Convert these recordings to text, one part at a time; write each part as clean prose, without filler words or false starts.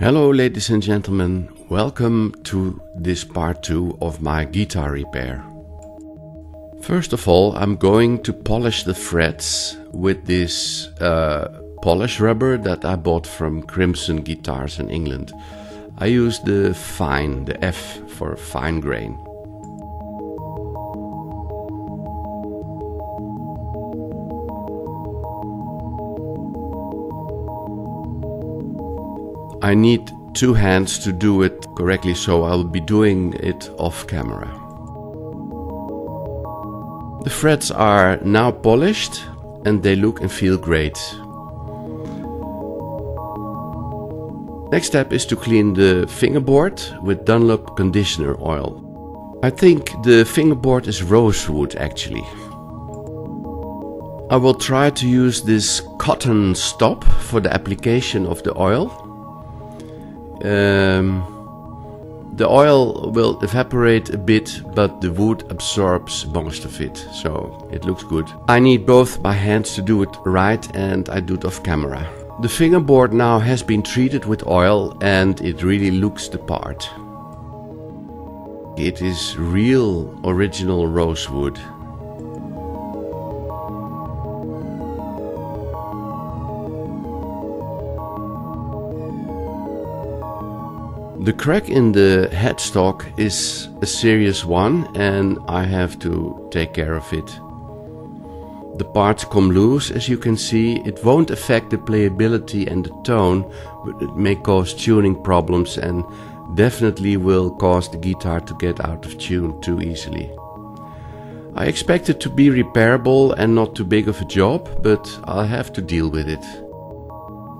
Hello ladies and gentlemen, welcome to this part 2 of my guitar repair. First of all, I'm going to polish the frets with this polish rubber that I bought from Crimson Guitars in England. I use the fine, the F for fine grain. I need 2 hands to do it correctly, so I'll be doing it off camera. The frets are now polished and they look and feel great. Next step is to clean the fingerboard with Dunlop conditioner oil. I think the fingerboard is rosewood actually. I will try to use this cotton stop for the application of the oil. The oil will evaporate a bit, but the wood absorbs most of it, so it looks good. I need both my hands to do it right, and I do it off camera. The fingerboard now has been treated with oil and it really looks the part. It is real original rosewood. The crack in the headstock is a serious one and I have to take care of it. The parts come loose, as you can see. It won't affect the playability and the tone, but it may cause tuning problems and definitely will cause the guitar to get out of tune too easily. I expect it to be repairable and not too big of a job, but I'll have to deal with it.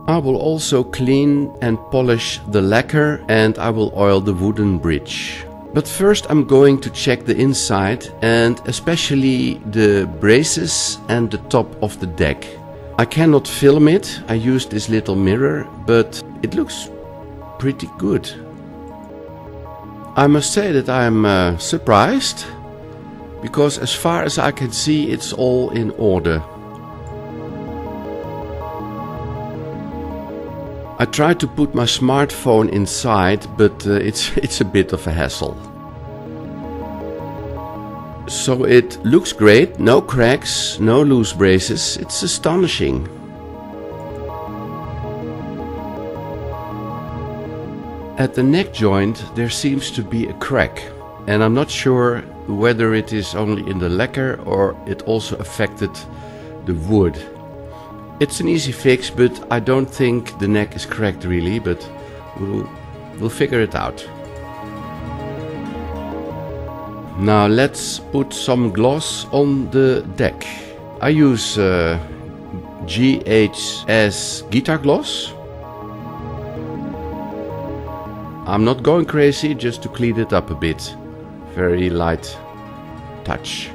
I will also clean and polish the lacquer and I will oil the wooden bridge. But first I'm going to check the inside and especially the braces and the top of the deck. I cannot film it, I used this little mirror, but it looks pretty good. I must say that I'm surprised, because as far as I can see it's all in order. I tried to put my smartphone inside, but it's a bit of a hassle. So it looks great, no cracks, no loose braces, it's astonishing. At the neck joint there seems to be a crack, and I'm not sure whether it is only in the lacquer or it also affected the wood. It's an easy fix, but I don't think the neck is cracked really, but we'll figure it out. Now let's put some gloss on the deck. I use GHS guitar gloss. I'm not going crazy, just to clean it up a bit. Very light touch.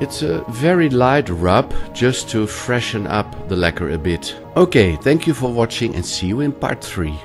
It's a very light rub, just to freshen up the lacquer a bit. Okay, thank you for watching and see you in part 3.